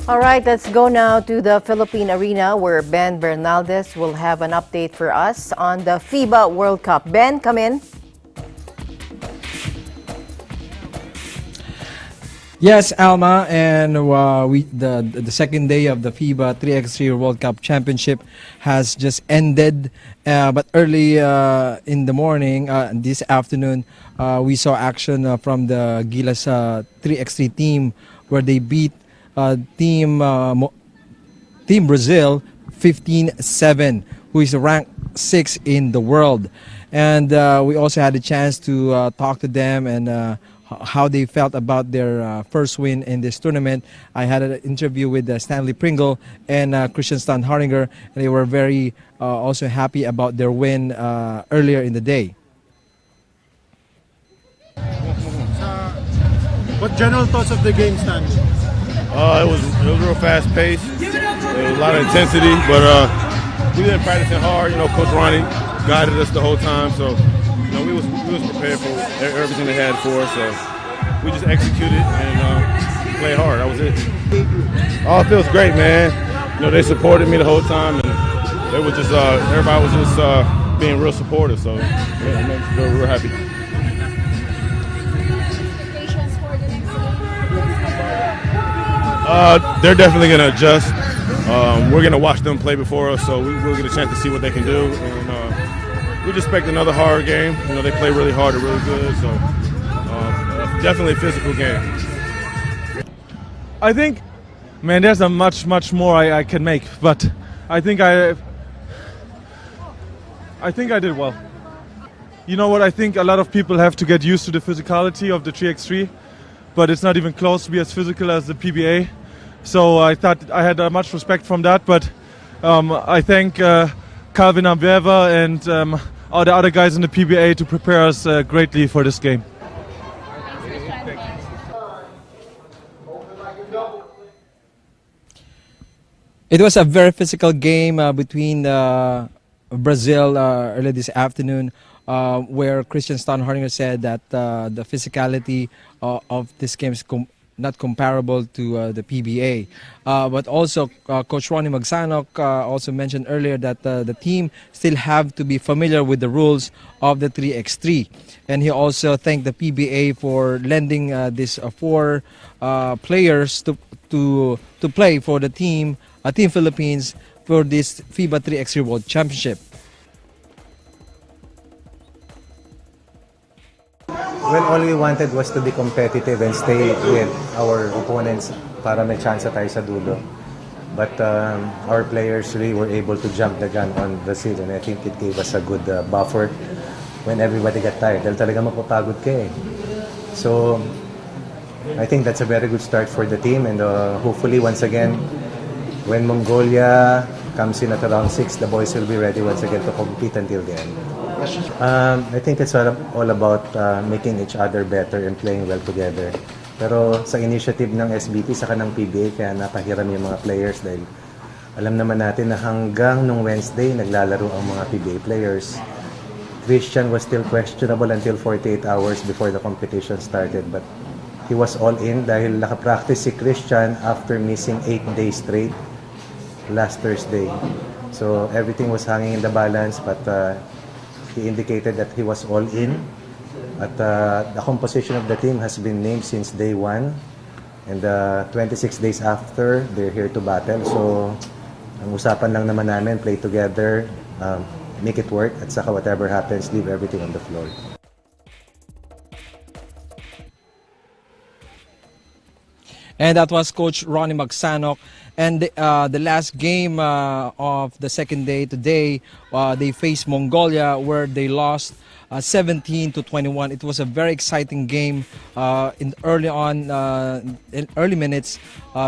All right, let's go now to the Philippine arena where Ben Bernaldez will have an update for us on the FIBA World Cup. Ben, come in. Yes, Alma, and the second day of the FIBA 3x3 World Cup Championship has just ended. But early in the morning, this afternoon, we saw action from the Gilas 3x3 team where they beat Team Brazil 15-7, who is ranked 6 in the world. And we also had a chance to talk to them and how they felt about their first win in this tournament. I had an interview with Stanley Pringle and Christian Stanharinger, and they were very also happy about their win earlier in the day. What general thoughts of the game, Stanley? It was real fast paced. There was a lot of intensity, but we didn't practice it hard. You know, Coach Ronnie guided us the whole time, so you know we was prepared for everything they had for us. So we just executed and played hard. That was it. Oh, it feels great, man. You know, they supported me the whole time, and they were just everybody was just being real supportive. So yeah, we're happy. They're definitely going to adjust. We're going to watch them play before us, so we'll get a chance to see what they can do. And we just expect another hard game. You know, they play really hard, they're really good, so definitely a physical game. I think, man, there's a much more I can make, but I think I did well. You know what? I think a lot of people have to get used to the physicality of the 3x3, but it's not even close to be as physical as the PBA. So I thought I had much respect from that, but I thank Calvin Ambueva and all the other guys in the PBA to prepare us greatly for this game. It was a very physical game between Brazil early this afternoon, where Christian Stanharinger said that the physicality of this game is not comparable to the PBA. But also, Coach Ronnie Magsanok also mentioned earlier that the team still have to be familiar with the rules of the 3x3. And he also thanked the PBA for lending these 4 players to play for the team, Team Philippines, for this FIBA 3x3 World Championship. Well, all we wanted was to be competitive and stay with our opponents para may chance tayo sa dulo. But our players really were able to jump the gun on Brazil, and I think it gave us a good buffer when everybody got tired. Dahil talaga mapapagod ka eh. So, I think that's a very good start for the team, and hopefully once again, when Mongolia comes in at around 6, the boys will be ready once again to compete until the end. I think it's all about making each other better and playing well together. Pero sa initiative ng SBP saka ng PBA, kaya napahiram yung mga players dahil alam naman natin na hanggang nung Wednesday naglalaro ang mga PBA players. Christian was still questionable until 48 hours before the competition started, but he was all in dahil nakapractice si Christian after missing 8 days straight last Thursday. So everything was hanging in the balance, but he indicated that he was all in. At the composition of the team has been named since day 1. And 26 days after, they're here to battle. So ang usapan lang naman namin, play together, make it work, at saka whatever happens, leave everything on the floor. And that was Coach Ronnie Magsanok. And the last game of the second day today, they faced Mongolia, where they lost 17-21. It was a very exciting game. In early minutes,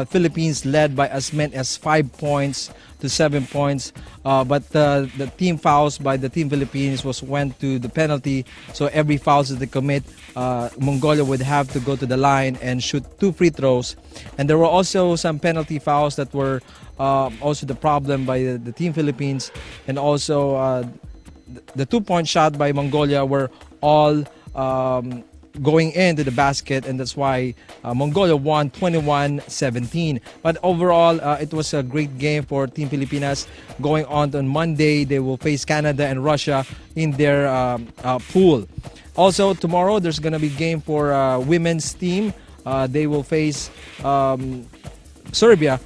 Philippines led by as many as 5 points to 7 points. But the team fouls by the Team Philippines went to the penalty. So every fouls that they commit, Mongolia would have to go to the line and shoot 2 free throws. And there were also some penalty fouls that were also the problem by the Team Philippines. And also the 2-point shot by Mongolia were all going into the basket, and that's why Mongolia won 21-17. But overall, it was a great game for Team Pilipinas. Going on Monday, they will face Canada and Russia in their pool. Also, tomorrow, there's going to be a game for women's team. They will face Serbia,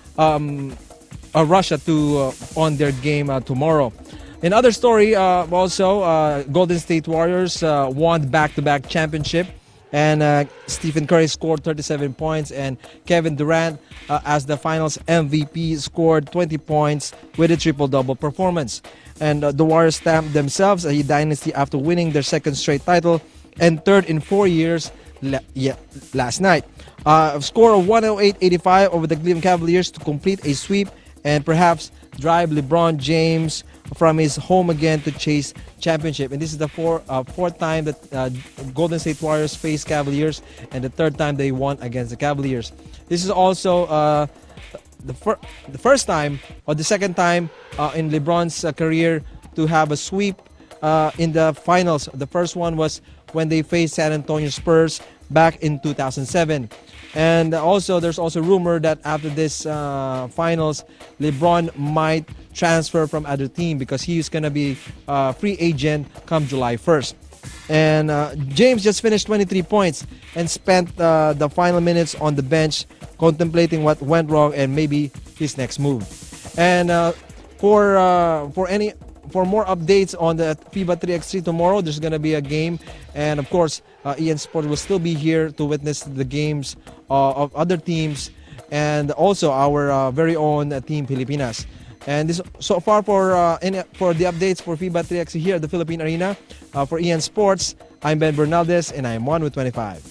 Russia on their game tomorrow. In other story, also, Golden State Warriors won back-to-back championship, and Stephen Curry scored 37 points, and Kevin Durant, as the Finals MVP, scored 20 points with a triple-double performance. And the Warriors stamped themselves a dynasty after winning their second straight title and third in 4 years last night. Score of 108-85 over the Cleveland Cavaliers to complete a sweep and perhaps drive LeBron James from his home again to chase championship. And this is the fourth time that Golden State Warriors faced Cavaliers, and the third time they won against the Cavaliers. This is also the first time or the second time in LeBron's career to have a sweep in the finals. The first one was when they faced San Antonio Spurs back in 2007. And also, there's also rumor that after this finals, LeBron might transfer from other team because he is going to be free agent come July 1st. And James just finished 23 points and spent the final minutes on the bench contemplating what went wrong and maybe his next move. And for more updates on the FIBA 3x3 tomorrow, there's going to be a game. And of course, EN Sports will still be here to witness the games of other teams and also our very own Team Pilipinas. And this so far for the updates for FIBA 3x3 here at the Philippine Arena. For EN Sports, I'm Ben Bernaldez and I'm 1 with 25.